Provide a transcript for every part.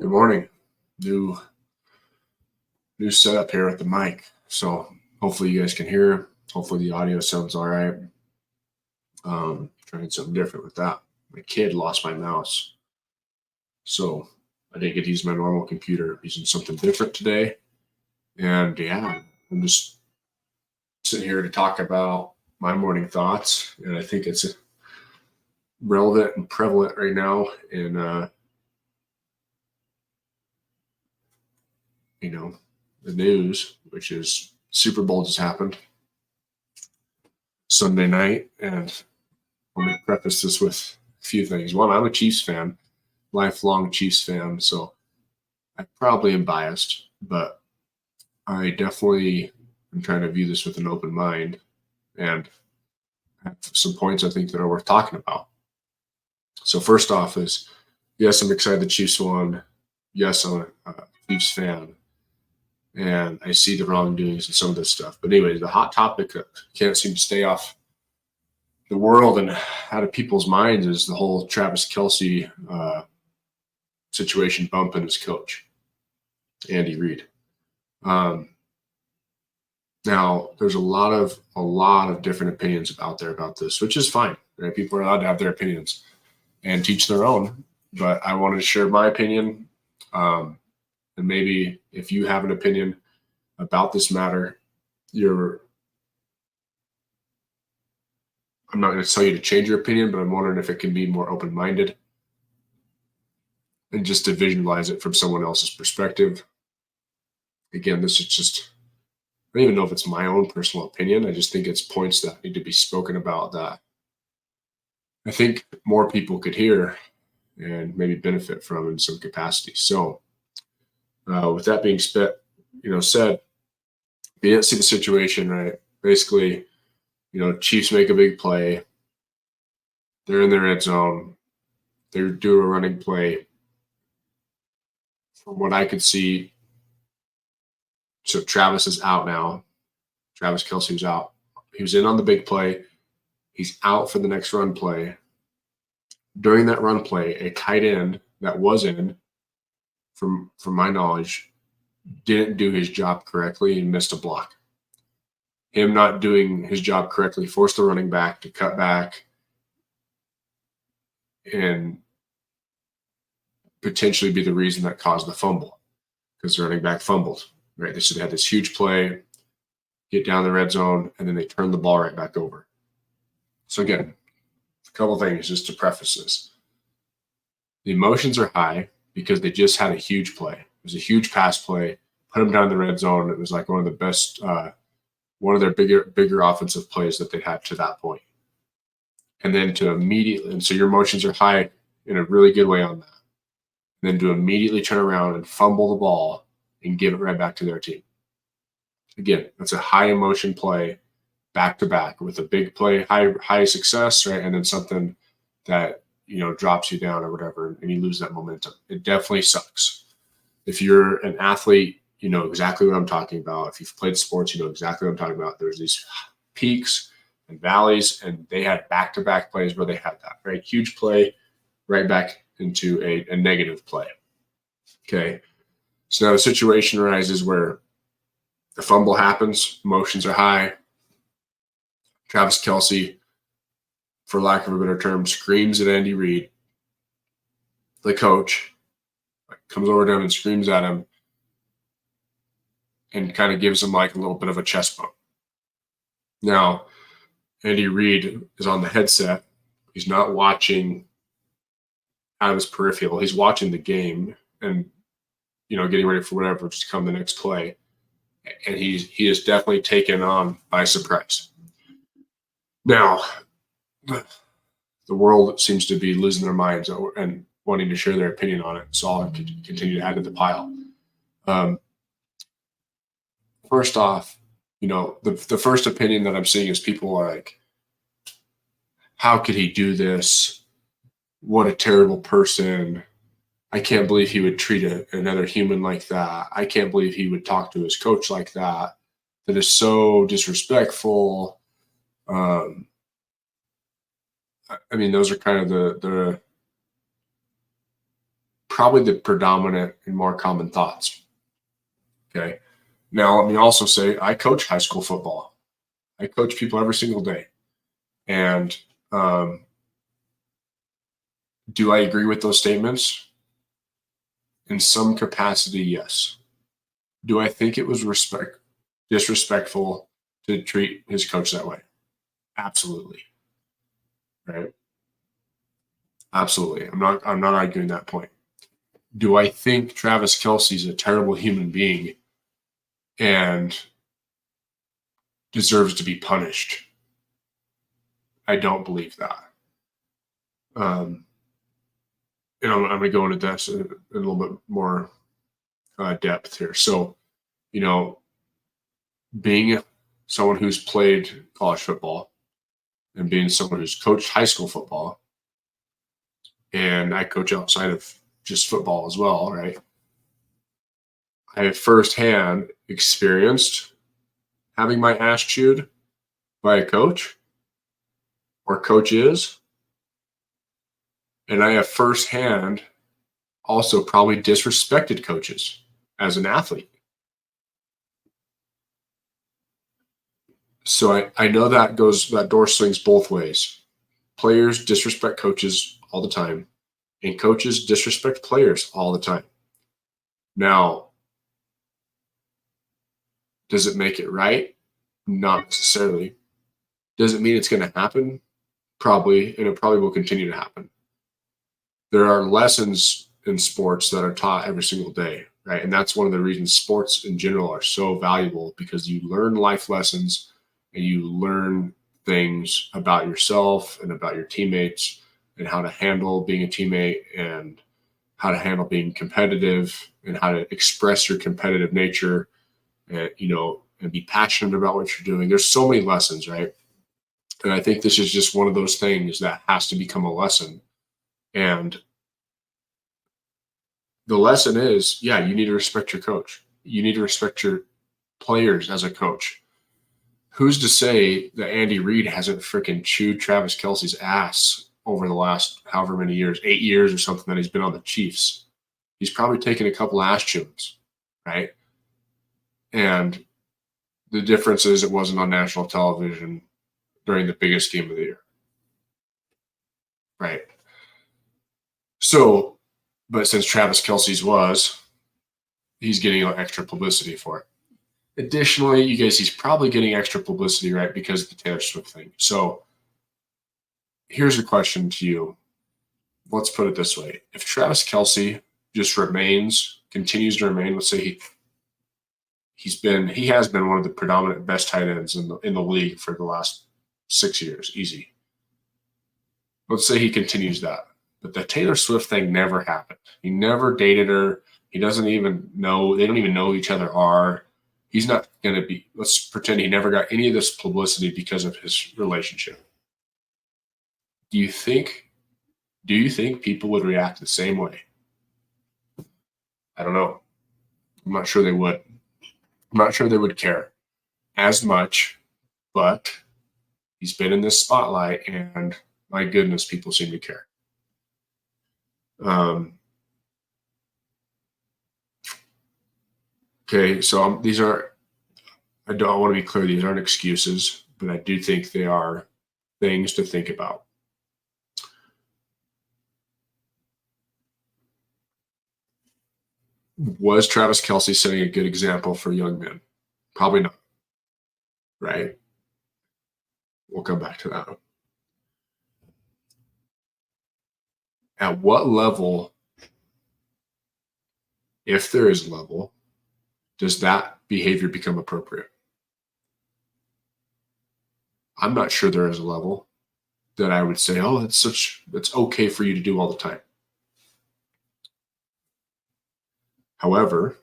Good morning. New setup here with the mic. So hopefully you guys can hear. Hopefully the audio sounds all right. Trying something different with that. My kid lost my mouse. So I didn't get to use my normal computer. Using something different today. And yeah, I'm just sitting here to talk about my morning thoughts. And I think it's relevant and prevalent right now in the news, which is Super Bowl just happened Sunday night. And let me preface this with a few things. One, I'm a Chiefs fan, lifelong Chiefs fan, so I probably am biased, but I definitely am trying to view this with an open mind and have some points I think that are worth talking about. So first off is, yes, I'm excited the Chiefs won. Yes, I'm a Chiefs fan. And I see the wrongdoings and some of this stuff. But anyway, the hot topic that can't seem to stay off the world and out of people's minds is the whole Travis Kelce situation bumping his coach, Andy Reid. Now, there's a lot of different opinions out there about this, which is fine. Right? People are allowed to have their opinions and teach their own. But I wanted to share my opinion. And maybe if you have an opinion about this matter, I'm not going to tell you to change your opinion, but I'm wondering if it can be more open-minded and just to visualize it from someone else's perspective. Again, this is just, I don't even know if it's my own personal opinion. I just think it's points that need to be spoken about that I think more people could hear and maybe benefit from in some capacity. So with that being said, we didn't see the situation, right? Basically, Chiefs make a big play. They're in their red zone. They do a running play. From what I could see, so Travis is out now. Travis Kelce was out. He was in on the big play. He's out for the next run play. During that run play, a tight end that was in, from my knowledge, didn't do his job correctly and missed a block. Him not doing his job correctly forced the running back to cut back and potentially be the reason that caused the fumble, because the running back fumbled. Right? They had this huge play, get down the red zone, and then they turn the ball right back over. So again, a couple things just to preface this. The emotions are high because they just had a huge play. It was a huge pass play, put them down the red zone. It was like one of the best, one of their bigger offensive plays that they'd had to that point. And then and so your emotions are high in a really good way on that. And then to immediately turn around and fumble the ball and give it right back to their team. Again, that's a high emotion play back to back with a big play, high success, right? And then something that, drops you down or whatever, and you lose that momentum. It definitely sucks. If you're an athlete, you know exactly what I'm talking about. If you've played sports, you know exactly what I'm talking about. There's these peaks and valleys, and they had back-to-back plays where they had that, right? Huge play right back into a negative play. Okay. So now a situation arises where the fumble happens, emotions are high. Travis Kelce, for lack of a better term, screams at Andy Reid, the coach, comes over to him and screams at him and kind of gives him like a little bit of a chest bump. Now, Andy Reid is on the headset. He's not watching out of his peripheral. He's watching the game and, getting ready for whatever to come the next play. And he is definitely taken on by surprise. Now, the world seems to be losing their minds and wanting to share their opinion on it. So I'll continue to add to the pile. First off, the first opinion that I'm seeing is people are like, how could he do this? What a terrible person. I can't believe he would treat another human like that. I can't believe he would talk to his coach like that. That is so disrespectful. Those are kind of the probably the predominant and more common thoughts. Okay. Now, let me also say I coach high school football. I coach people every single day. And do I agree with those statements? In some capacity, yes. Do I think it was disrespectful to treat his coach that way? Absolutely. Right? Absolutely. I'm not arguing that point. Do I think Travis Kelce is a terrible human being and deserves to be punished? I don't believe that. And I'm going to go into this in a little bit more depth here. So, being someone who's played college football and being someone who's coached high school football, and I coach outside of just football as well, right? I have firsthand experienced having my ass chewed by a coach or coaches. And I have firsthand also probably disrespected coaches as an athlete. So I know that door swings both ways. Players disrespect coaches all the time, and coaches disrespect players all the time. Now, does it make it right? Not necessarily. Does it mean it's going to happen? Probably, and it probably will continue to happen. There are lessons in sports that are taught every single day, right? And that's one of the reasons sports in general are so valuable, because you learn life lessons and you learn things about yourself and about your teammates and how to handle being a teammate and how to handle being competitive and how to express your competitive nature and, and be passionate about what you're doing. There's so many lessons, right? And I think this is just one of those things that has to become a lesson. And the lesson is, yeah, you need to respect your coach. You need to respect your players as a coach. Who's to say that Andy Reid hasn't freaking chewed Travis Kelce's ass over the last however many years, 8 years or something that he's been on the Chiefs? He's probably taken a couple ass chewings, right? And the difference is it wasn't on national television during the biggest game of the year, right? So, but since Travis Kelce's he's getting extra publicity for it. Additionally, you guys, he's probably getting extra publicity, right, because of the Taylor Swift thing. So here's a question to you. Let's put it this way. If Travis Kelce just continues to remain, let's say he has been one of the predominant best tight ends in the league for the last 6 years, easy. Let's say he continues that. But the Taylor Swift thing never happened. He never dated her. He doesn't even know. They don't even know who each other are. He's not going to be. Let's pretend he never got any of this publicity because of his relationship. Do you think people would react the same way? I don't know. I'm not sure they would. I'm not sure they would care as much, but he's been in this spotlight, and my goodness, people seem to care. Okay, so I don't want to be clear, these aren't excuses, but I do think they are things to think about. Was Travis Kelce setting a good example for young men? Probably not, right? We'll come back to that. At what level, if there is a level, does that behavior become appropriate? I'm not sure there is a level that I would say, oh, that's okay for you to do all the time. However,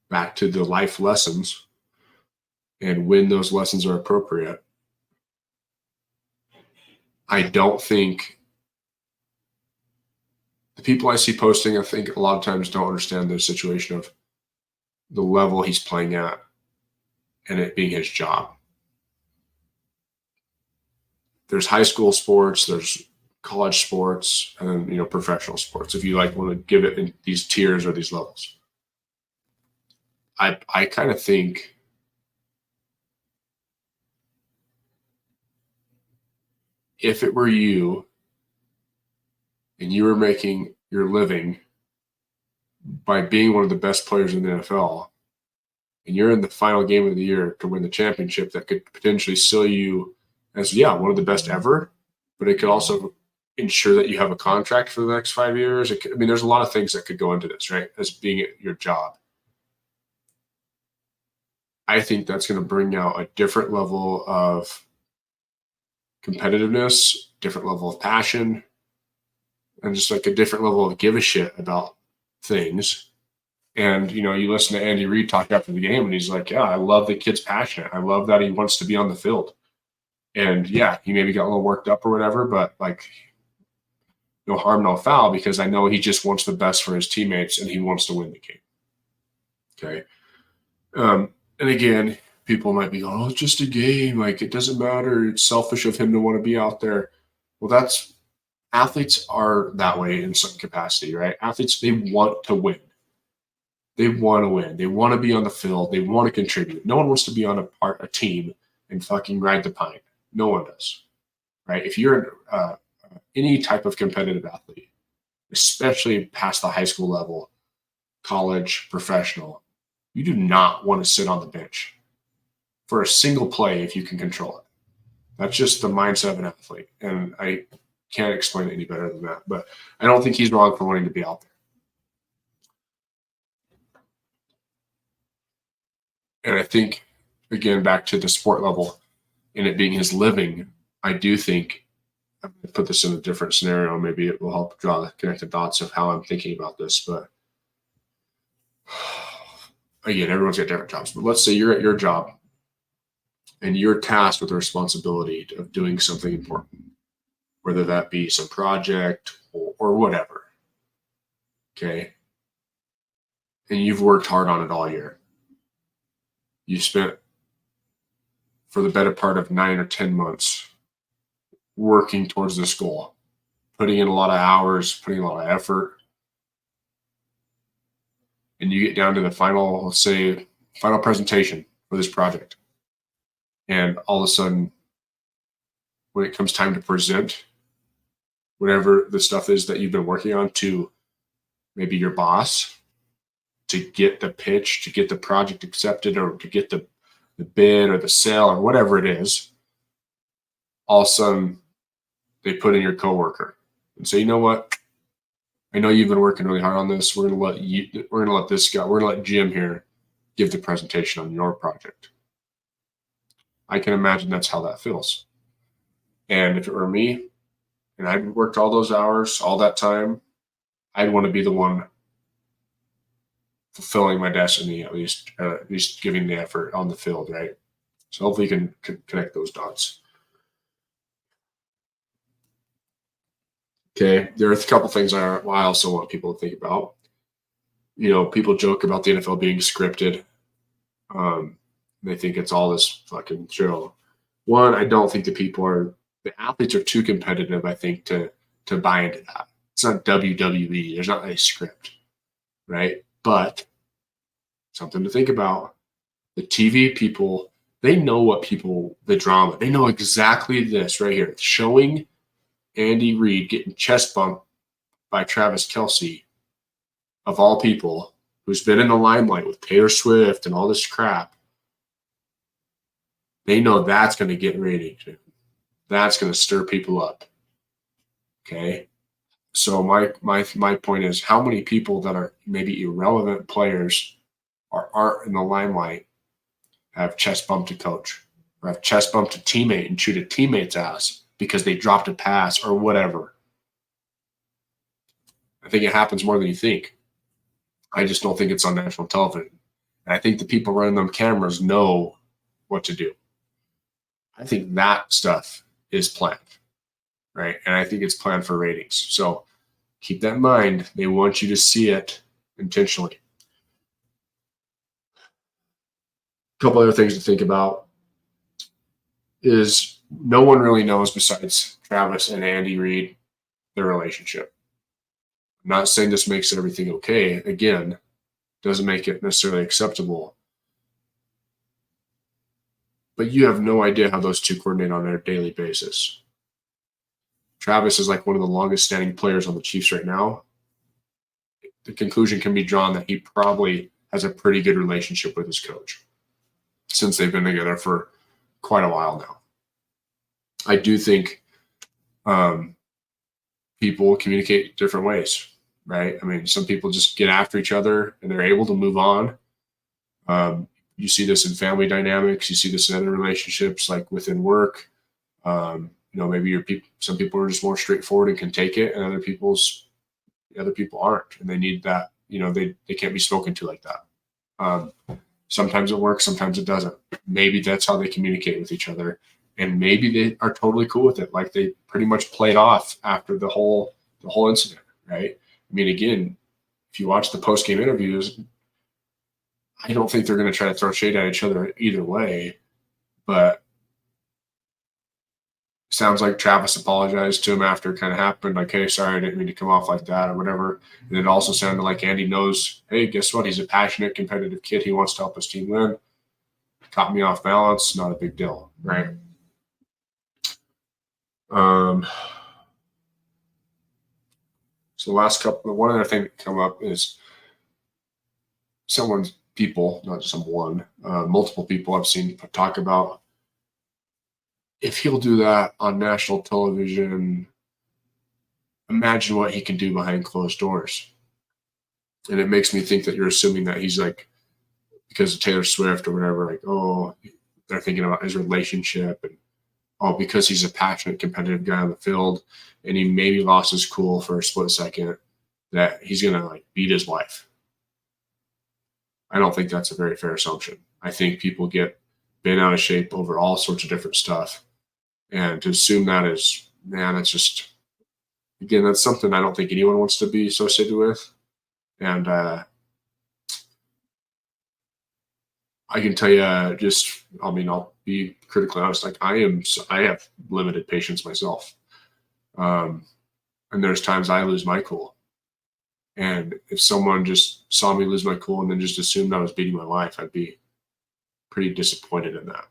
back to the life lessons and when those lessons are appropriate, I don't think the people I see posting, I think a lot of times don't understand the situation of the level he's playing at and it being his job. There's high school sports, there's college sports, and then, you know, professional sports, if you like want to give it in these tiers or these levels. I kind of think if it were you and you were making your living by being one of the best players in the NFL, and you're in the final game of the year to win the championship that could potentially seal you as, yeah, one of the best ever, but it could also ensure that you have a contract for the next 5 years. I mean, there's a lot of things that could go into this, right? As being your job. I think that's going to bring out a different level of competitiveness, different level of passion, and just like a different level of give a shit about things. And, you know, you listen to Andy Reid talk after the game, and he's like, yeah, I love the kid's passionate. I love that he wants to be on the field. And yeah, he maybe got a little worked up or whatever, but like, no harm, no foul, because I know he just wants the best for his teammates and he wants to win the game. Okay. And again, people might be going, oh, it's just a game. Like, it doesn't matter. It's selfish of him to want to be out there. Well, athletes are that way in some capacity, right? Athletes, they want to win. They want to win. They want to be on the field. They want to contribute. No one wants to be on a team and fucking ride the pine. No one does, right? If you're any type of competitive athlete, especially past the high school level, college, professional, you do not want to sit on the bench for a single play if you can control it. That's just the mindset of an athlete. And I can't explain it any better than that. But I don't think he's wrong for wanting to be out there. And I think, again, back to the sport level and it being his living, I do think, I'm going to put this in a different scenario. Maybe it will help draw the connected dots of how I'm thinking about this. But again, everyone's got different jobs. But let's say you're at your job and you're tasked with the responsibility of doing something important, whether that be some project or whatever. Okay. And you've worked hard on it all year. You spent for the better part of 9 or 10 months working towards this goal, putting in a lot of hours, putting a lot of effort. And you get down to the final, let's say, final presentation for this project. And all of a sudden, when it comes time to present whatever the stuff is that you've been working on to maybe your boss, to get the pitch, to get the project accepted, or to get the bid or the sale or whatever it is, all of a sudden they put in your coworker and say, you know what? I know you've been working really hard on this. We're gonna let this guy, we're gonna let Jim here give the presentation on your project. I can imagine that's how that feels. And if it were me and I'd worked all those hours, all that time, I'd want to be the one fulfilling my destiny, at least giving the effort on the field, right? So hopefully you can connect those dots. Okay, there are a couple things I also want people to think about. You know, people joke about the NFL being scripted. They think it's all this fucking show. One, I don't think the athletes are too competitive, I think, to buy into that. It's not WWE. There's not a script, right? But something to think about. The TV people, they know the drama. They know exactly this right here. Showing Andy Reid getting chest bumped by Travis Kelce, of all people, who's been in the limelight with Taylor Swift and all this crap. They know that's going to get ratings. That's going to stir people up. Okay. So my point is, how many people that are maybe irrelevant players or aren't in the limelight have chest bumped a coach or have chest bumped a teammate and chewed a teammate's ass because they dropped a pass or whatever? I think it happens more than you think. I just don't think it's on national television. And I think the people running them cameras know what to do. I think that stuff is planned, right? And I think it's planned for ratings. So keep that in mind. They want you to see it intentionally. A couple other things to think about is no one really knows besides Travis and Andy Reid their relationship. I'm not saying this makes everything okay. Again, doesn't make it necessarily acceptable. But you have no idea how those two coordinate on a daily basis. Travis is like one of the longest standing players on the Chiefs right now. The conclusion can be drawn that he probably has a pretty good relationship with his coach since they've been together for quite a while now. I do think people communicate different ways, right? I mean, some people just get after each other and they're able to move on. You see this in family dynamics. You see this in other relationships, like within work. Maybe some people are just more straightforward and can take it, and other people aren't, and they need that. They can't be spoken to like that. Sometimes it works, sometimes it doesn't. Maybe that's how they communicate with each other, and maybe they are totally cool with it. Like they pretty much played off after the whole incident, right? I mean, again, if you watch the post-game interviews, I don't think they're going to try to throw shade at each other either way, but sounds like Travis apologized to him after it kind of happened, like, hey, sorry, I didn't mean to come off like that or whatever. And it also sounded like Andy knows, hey, guess what? He's a passionate, competitive kid. He wants to help his team win. Caught me off balance, not a big deal, right? So one other thing that come up is multiple people I've seen talk about, if he'll do that on national television, imagine what he can do behind closed doors. And it makes me think that you're assuming that he's like, because of Taylor Swift or whatever, like, oh, they're thinking about his relationship, and because he's a passionate, competitive guy on the field and he maybe lost his cool for a split second, that he's going to like beat his wife. I don't think that's a very fair assumption. I think people get bent out of shape over all sorts of different stuff. And to assume that is, man, that's just, again, that's something I don't think anyone wants to be associated with. And I can tell you, I'll be critically honest. Like I have limited patience myself. And there's times I lose my cool. And if someone just saw me lose my cool and then just assumed I was beating my wife, I'd be pretty disappointed in that.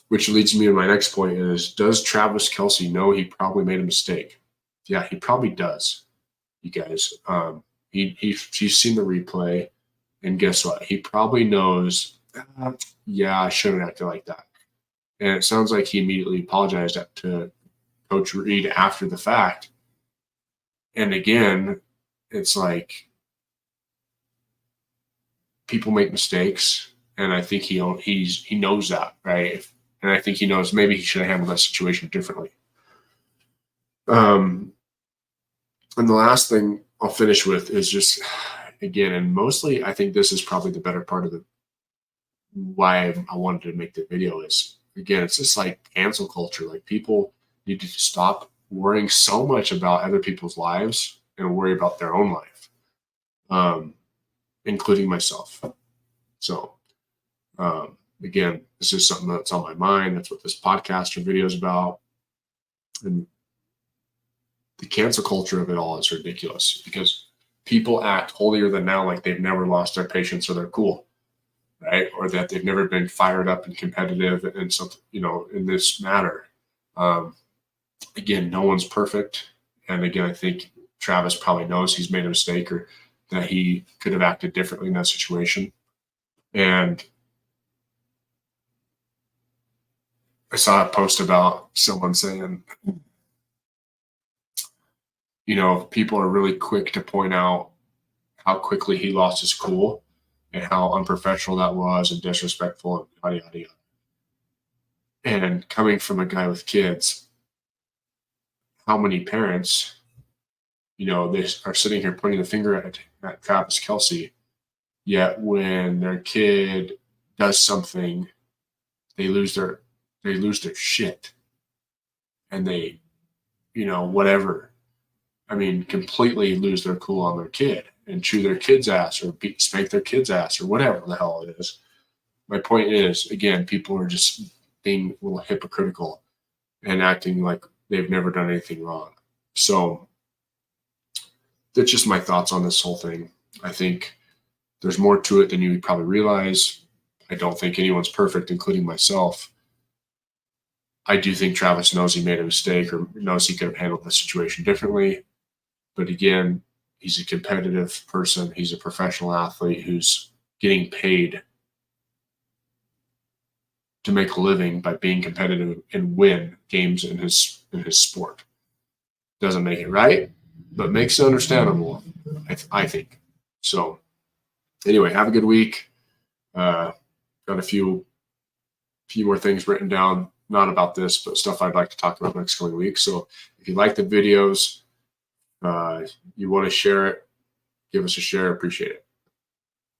Which leads me to my next point is, does Travis Kelce know he probably made a mistake? Yeah, he probably does, you guys. He's seen the replay, and guess what? He probably knows, I shouldn't have acted like that. And it sounds like he immediately apologized to Coach Reid after the fact. And again, it's like people make mistakes, and I think he knows that, right? And I think he knows maybe he should have handled that situation differently. And the last thing I'll finish with is just, again, and mostly I think this is probably the better part of why I wanted to make the video is, again, it's just like cancel culture. Like people need to stop worrying so much about other people's lives and worry about their own life, including myself. So, again, this is something that's on my mind. That's what this podcast or video is about. And the cancel culture of it all is ridiculous because people act holier than thou, like they've never lost their patience or their cool, right? Or that they've never been fired up and competitive and something, in this matter. Again, no one's perfect. And again, I think Travis probably knows he's made a mistake or that he could have acted differently in that situation. And I saw a post about someone saying, people are really quick to point out how quickly he lost his cool and how unprofessional that was and disrespectful and yada, yada, yada. And coming from a guy with kids, how many parents, they are sitting here pointing the finger at Travis Kelce, yet when their kid does something, they lose their shit and they, whatever. I mean, completely lose their cool on their kid and chew their kid's ass or spank their kid's ass or whatever the hell it is. My point is, again, people are just being a little hypocritical and acting like they've never done anything wrong. So that's just my thoughts on this whole thing. I think there's more to it than you probably realize. I don't think anyone's perfect, including myself. I do think Travis knows he made a mistake or knows he could have handled the situation differently. But again, he's a competitive person. He's a professional athlete who's getting paid to make a living by being competitive and win games in his sport. Doesn't make it right, but makes it understandable, I think. So anyway, have a good week. Got a few more things written down, not about this, but stuff I'd like to talk about next coming week. So if you like the videos, you want to share it, give us a share. Appreciate it.